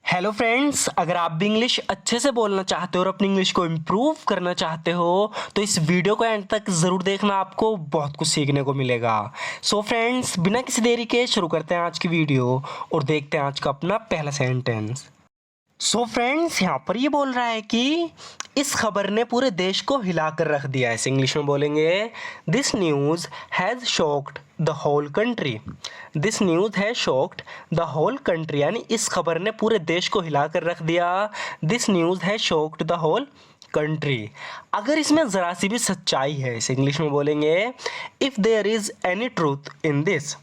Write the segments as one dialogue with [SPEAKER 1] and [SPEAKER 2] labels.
[SPEAKER 1] Hello friends, अगर आप भी इंग्लिश अच्छे से बोलना चाहते हो और अपनी इंग्लिश को इम्प्रूव करना चाहते हो तो इस वीडियो को एंड तक ज़रूर देखना, आपको बहुत कुछ सीखने को मिलेगा। सो फ्रेंड्स, बिना किसी देरी के शुरू करते हैं आज की वीडियो और देखते हैं आज का अपना पहला सेंटेंस। सो फ्रेंड्स, यहाँ पर ये बोल रहा है कि इस खबर ने पूरे देश को हिलाकर रख दिया है। इसे इंग्लिश में बोलेंगे this news has shocked the whole country. This news has shocked the whole country, यानी इस खबर ने पूरे देश को हिलाकर रख दिया। This news has shocked the whole country. अगर इसमें ज़रा सी भी सच्चाई है, इसे इंग्लिश में बोलेंगे if there is any truth in this.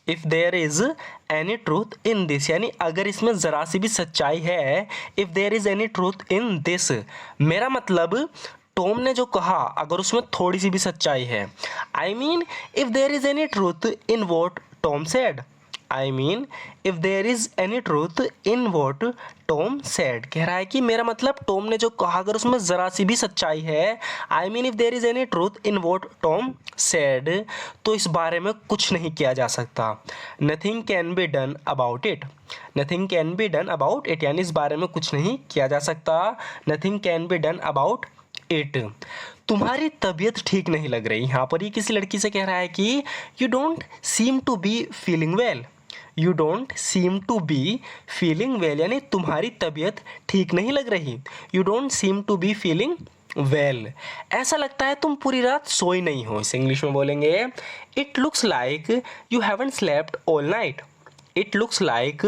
[SPEAKER 1] If there is any truth in this, यानी अगर इसमें ज़रा सी भी सच्चाई है। If there is any truth in this, मेरा मतलब टॉम ने जो कहा अगर उसमें थोड़ी सी भी सच्चाई है। I mean if there is any truth in what Tom said. I mean if there is any truth in what Tom said, कह रहा है कि मेरा मतलब टॉम ने जो कहा अगर उसमें ज़रा सी भी सच्चाई है। I mean if there is any truth in what Tom said, तो इस बारे में कुछ नहीं किया जा सकता। Nothing can be done about it. Nothing can be done about it, यानी इस बारे में कुछ नहीं किया जा सकता। Nothing can be done about it. तुम्हारी तबीयत ठीक नहीं लग रही। यहाँ पर ये किसी लड़की से कह रहा है कि you don't seem to be feeling well. You don't seem to be feeling well, यानी तुम्हारी तबीयत ठीक नहीं लग रही। You don't seem to be feeling well, ऐसा लगता है तुम पूरी रात सोई नहीं हो। इसे इंग्लिश में बोलेंगे it looks like you haven't slept all night. It looks like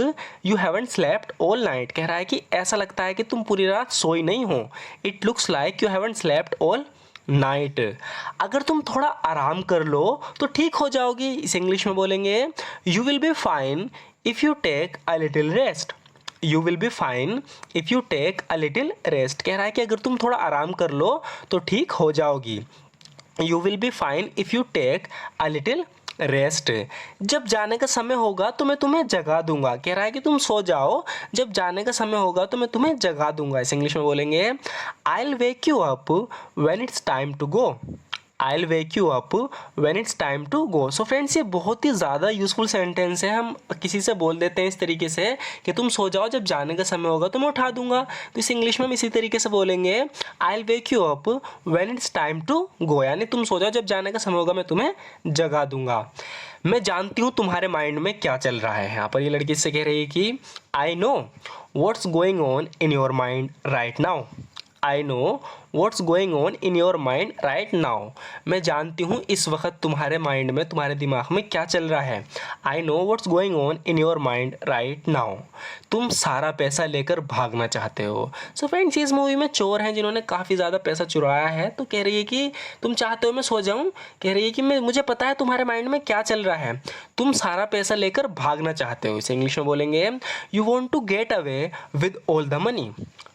[SPEAKER 1] you haven't slept all night, कह रहा है कि ऐसा लगता है कि तुम पूरी रात सोई नहीं हो। It looks like you haven't slept all night. अगर तुम थोड़ा आराम कर लो तो ठीक हो जाओगी। इसे इंग्लिश में बोलेंगे you will be fine if you take a little rest. You will be fine if you take a little rest, कह रहा है कि अगर तुम थोड़ा आराम कर लो तो ठीक हो जाओगी। You will be fine if you take a little rest. जब जाने का समय होगा तो मैं तुम्हें जगा दूंगा, कह रहा है कि तुम सो जाओ, जब जाने का समय होगा तो मैं तुम्हें जगा दूंगा। इसे इंग्लिश में बोलेंगे I will wake you up when it's time to go. I will wake you up when it's time to go. So friends, ये बहुत ही ज़्यादा यूज़फुल सेंटेंस है। हम किसी से बोल देते हैं इस तरीके से कि तुम सो जाओ, जब जाने का समय होगा तो मैं उठा दूंगा। तो इस इंग्लिश में हम इसी तरीके से बोलेंगे I will wake you up when it's time to go, यानी तुम सो जाओ, जब जाने का समय होगा मैं तुम्हें जगा दूंगा। मैं जानती हूँ तुम्हारे माइंड में क्या चल रहा है। यहाँ पर ये लड़की इससे कह रही है कि I know what's going on in your mind right now. I know what's going on in your mind right now, मैं जानती हूँ इस वक्त तुम्हारे माइंड में, तुम्हारे दिमाग में क्या चल रहा है। I know what's going on in your mind right now, तुम सारा पैसा लेकर भागना चाहते हो। सो फ्रेंड्स, इस मूवी में चोर हैं जिन्होंने काफ़ी ज़्यादा पैसा चुराया है। तो कह रही है कि तुम चाहते हो मैं सो जाऊँ, कह रही है कि मुझे पता है तुम्हारे माइंड में क्या चल रहा है, तुम सारा पैसा लेकर भागना चाहते हो। इसे इंग्लिश में बोलेंगे you want to get away with all the money.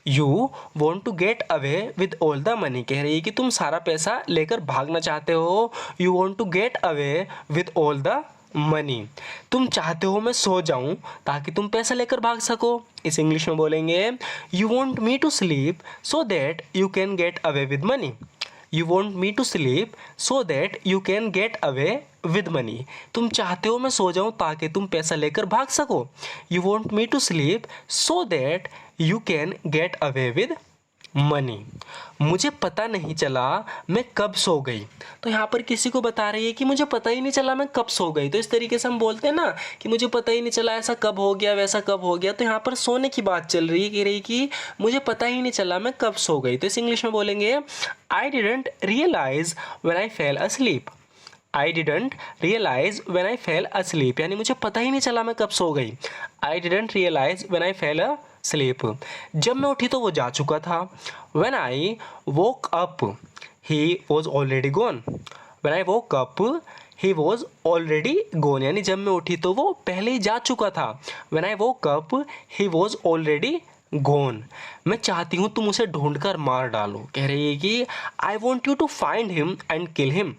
[SPEAKER 1] You want to get away with all the money, कह रही है कि तुम सारा पैसा लेकर भागना चाहते हो। You want to get away with all the money, तुम चाहते हो मैं सो जाऊं ताकि तुम पैसा लेकर भाग सको। इस इंग्लिश में बोलेंगे you want me to sleep so that you can get away with money. You want me to sleep so that you can get away with money, तुम चाहते हो मैं सो जाऊं ताकि तुम पैसा लेकर भाग सको। You want me to sleep so that you can get away with money, मुझे पता नहीं चला मैं कब सो गई। तो यहाँ पर किसी को बता रही है कि मुझे पता ही नहीं चला मैं कब सो गई। तो इस तरीके से हम बोलते हैं ना कि मुझे पता ही नहीं चला ऐसा कब हो गया, वैसा कब हो गया। तो यहाँ पर सोने की बात चल रही है, कह रही कि मुझे पता ही नहीं चला मैं कब सो गई। तो इस इंग्लिश में बोलेंगे I didn't realise when I fell asleep. I didn't realise when I fell asleep, यानी मुझे पता ही नहीं चला मैं कब सो गई। I didn't realise when I fell asleep, जब मैं उठी तो वो जा चुका था। When I woke up he was already gone. When I woke up he was already gone, यानी जब मैं उठी तो वो पहले ही जा चुका था। When I woke up he was already gone, मैं चाहती हूँ तुम उसे ढूंढ कर मार डालो, कह रही है कि I want you to find him and kill him.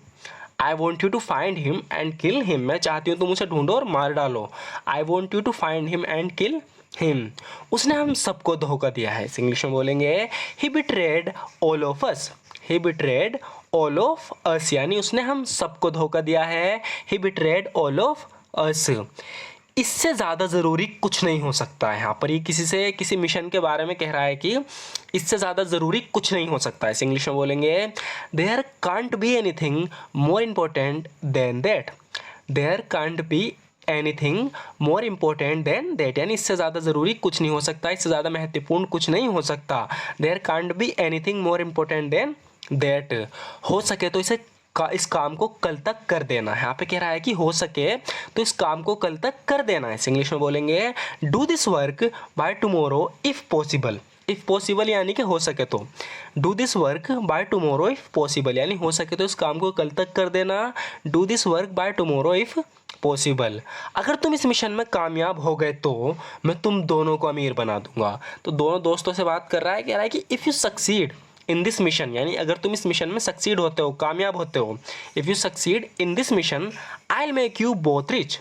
[SPEAKER 1] I want you to find him and kill him, मैं चाहती हूँ तुम उसे ढूंढो और मार डालो। I want you to find him and kill him, उसने हम सबको धोखा दिया है। इंग्लिश में बोलेंगे he betrayed all of us. He betrayed all of us, यानी उसने हम सबको धोखा दिया है। ही बिट्रेड ऑल ऑफ अस, इससे ज़्यादा ज़रूरी कुछ नहीं हो सकता है। यहाँ पर ये किसी मिशन के बारे में कह रहा है कि इससे ज़्यादा ज़रूरी कुछ नहीं हो सकता है। इसे इंग्लिश में बोलेंगे, there can't be anything more important than that. There can't be anything more important than that, यानी इससे ज़्यादा ज़रूरी कुछ नहीं हो सकता, इससे ज़्यादा महत्वपूर्ण कुछ नहीं हो सकता। There can't be anything more important than that. हो सके तो इस काम को कल तक कर देना है। यहाँ पे कह रहा है कि हो सके तो इस काम को कल तक कर देना है। इंग्लिश में बोलेंगे, do this work by tomorrow if possible. If possible यानी कि हो सके तो, do this work by tomorrow if possible, यानी हो सके तो इस काम को कल तक कर देना। Do this work by tomorrow if possible. अगर तुम इस मिशन में कामयाब हो गए तो मैं तुम दोनों को अमीर बना दूंगा। तो दोनों दोस्तों से बात कर रहा है, कह रहा है कि if you succeed in this mission, यानी अगर तुम इस मिशन में सक्सीड होते हो, कामयाब होते हो, if you succeed in this mission I will make you both rich.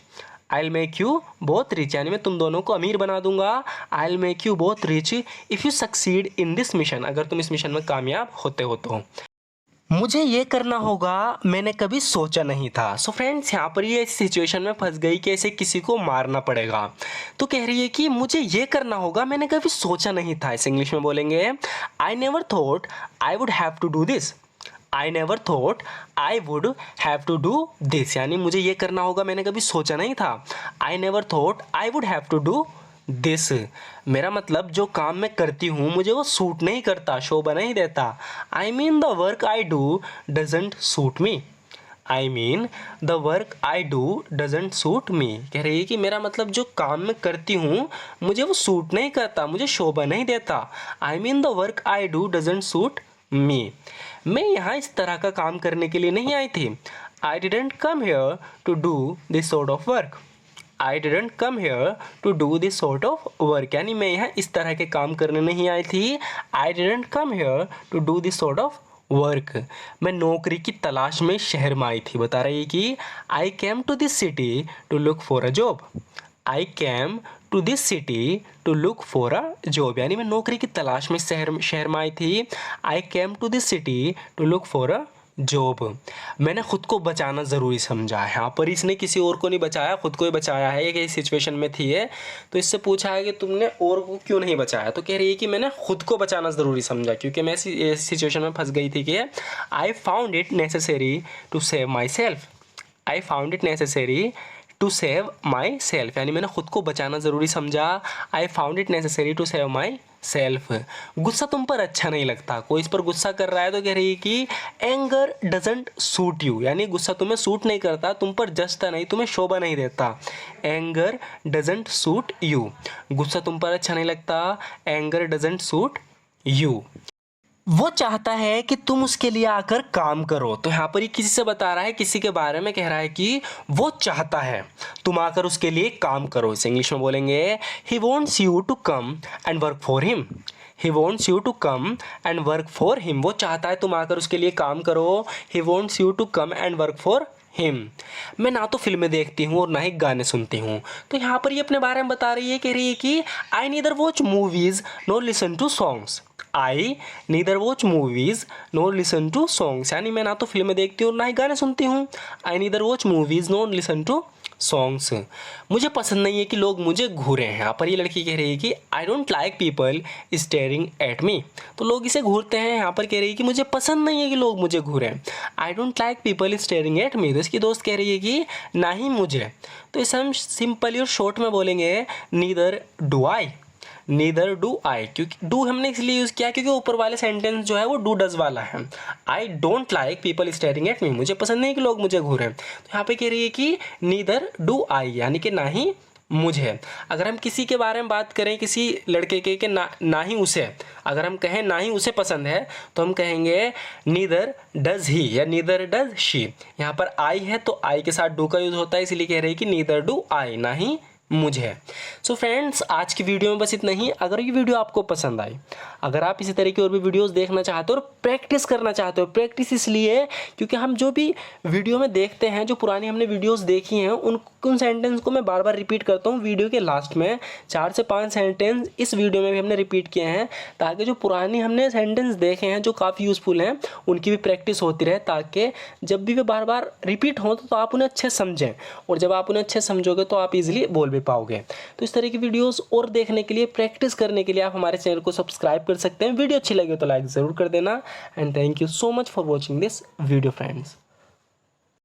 [SPEAKER 1] I will make you both rich, यानी मैं तुम दोनों को अमीर बना दूंगा। I will make you both rich if you succeed in this mission, अगर तुम इस मिशन में कामयाब होते हो तो। मुझे ये करना होगा, मैंने कभी सोचा नहीं था। सो फ्रेंड्स, यहाँ पर ये सिचुएशन में फंस गई कि ऐसे किसी को मारना पड़ेगा, तो कह रही है कि मुझे ये करना होगा, मैंने कभी सोचा नहीं था। इसे इंग्लिश में बोलेंगे, I never thought I would have to do this. I never thought I would have to do this, यानी मुझे ये करना होगा, मैंने कभी सोचा नहीं था। I never thought I would have to do this, मेरा मतलब जो काम मैं करती हूँ मुझे वो सूट नहीं करता, शोभा नहीं देता। I mean the work I do doesn't suit me. I mean the work I do doesn't suit me, कह रही है कि मेरा मतलब जो काम मैं करती हूँ मुझे वो सूट नहीं करता, मुझे शोभा नहीं देता। I mean the work I do doesn't suit me. मैं यहाँ इस तरह का काम करने के लिए नहीं आई थी। I didn't come here to do this sort of work. I didn't come here to do this sort of work, यानी मैं यहाँ इस तरह के काम करने नहीं आई थी। I didn't come here to do this sort of work, मैं नौकरी की तलाश में शहर में आई थी। बता रही है कि I came to this city to look for a job. I came to this city to look for a job, यानी मैं नौकरी की तलाश में शहर में आई थी। I came to this city to look for a job. मैंने खुद को बचाना ज़रूरी समझा है। यहाँ पर इसने किसी और को नहीं बचाया, खुद को ही बचाया है। कि सिचुएशन में थी है तो इससे पूछा है कि तुमने और को क्यों नहीं बचाया, तो कह रही है कि मैंने खुद को बचाना ज़रूरी समझा क्योंकि मैं सिचुएशन में फंस गई थी। कि I found it necessary to save myself. I found it necessary to save myself, यानी मैंने खुद को बचाना ज़रूरी समझा। I found it necessary to save myself. गुस्सा तुम पर अच्छा नहीं लगता, कोई इस पर गुस्सा कर रहा है तो कह रही है कि एंगर डजेंट सूट यू, यानी गुस्सा तुम्हें सूट नहीं करता, तुम पर जचता नहीं, तुम्हें शोभा नहीं देता। एंगर डजेंट सूट यू, गुस्सा तुम पर अच्छा नहीं लगता। एंगर डजेंट सूट यू, वो चाहता है कि तुम उसके लिए आकर काम करो। तो यहाँ पर ये किसी से बता रहा है, किसी के बारे में कह रहा है कि वो चाहता है तुम आकर उसके लिए काम करो। इसे इंग्लिश में बोलेंगे, he wants you to come and work for him. He wants you to come and work for him, वो चाहता है तुम आकर उसके लिए काम करो। He wants you to come and work for him. मैं ना तो फिल्में देखती हूँ और ना ही गाने सुनती हूँ। तो यहाँ पर ये अपने बारे में बता रही है, कह रही है कि I neither watch movies nor listen to songs. I neither watch movies nor listen to songs, यानी मैं ना तो फिल्में देखती हूँ और ना ही गाने सुनती हूँ। I neither watch movies nor listen to songs, मुझे पसंद नहीं है कि लोग मुझे घूरें। यहाँ पर ये लड़की कह रही है कि आई don't like people staring at me, तो लोग इसे घूरते हैं। यहाँ पर कह रही है कि मुझे पसंद नहीं है कि लोग मुझे घूरें। I don't like people staring at me, तो इसकी दोस्त कह रही है कि ना ही मुझे। तो इसे हम सिंपली और शॉर्ट में बोलेंगे, neither do I. Neither do I, क्योंकि डू हमने इसलिए यूज़ किया क्योंकि ऊपर वाले सेंटेंस जो है वो डू डज वाला है। आई don't like people staring at मी, मुझे पसंद नहीं कि लोग मुझे घूरें। तो यहाँ पे कह रही है कि नीदर डू आई, यानी कि ना ही मुझे। अगर हम किसी के बारे में बात करें, किसी लड़के के कि ना ही उसे, अगर हम कहें ना ही उसे पसंद है तो हम कहेंगे नीदर डज ही या नीदर डज शी। यहाँ पर आई है तो आई के साथ डू का यूज़ होता है, इसलिए कह रही है कि नीदर डू आई, ना ही मुझे। सो फ्रेंड्स, आज की वीडियो में बस इतना ही। अगर ये वीडियो आपको पसंद आई, अगर आप इसी तरह की और भी वीडियोस देखना चाहते हो और प्रैक्टिस करना चाहते हो, प्रैक्टिस इसलिए क्योंकि हम जो भी वीडियो में देखते हैं, जो पुरानी हमने वीडियोस देखी हैं, उन सेंटेंस को मैं बार बार रिपीट करता हूँ। वीडियो के लास्ट में 4 से 5 सेंटेंस इस वीडियो में भी हमने रिपीट किए हैं, ताकि जो पुरानी हमने सेंटेंस देखे हैं जो काफ़ी यूज़फुल हैं, उनकी भी प्रैक्टिस होती रहे, ताकि जब भी वे बार बार रिपीट हों तो आप उन्हें अच्छे समझें। और जब आप उन्हें अच्छे समझोगे तो आप ईजिली बोल भी पाओगे। तो इस तरह की वीडियोस और देखने के लिए, प्रैक्टिस करने के लिए आप हमारे चैनल को सब्सक्राइब कर सकते हैं। वीडियो अच्छी लगे तो लाइक ज़रूर कर देना। And thank you so much for watching this video friends.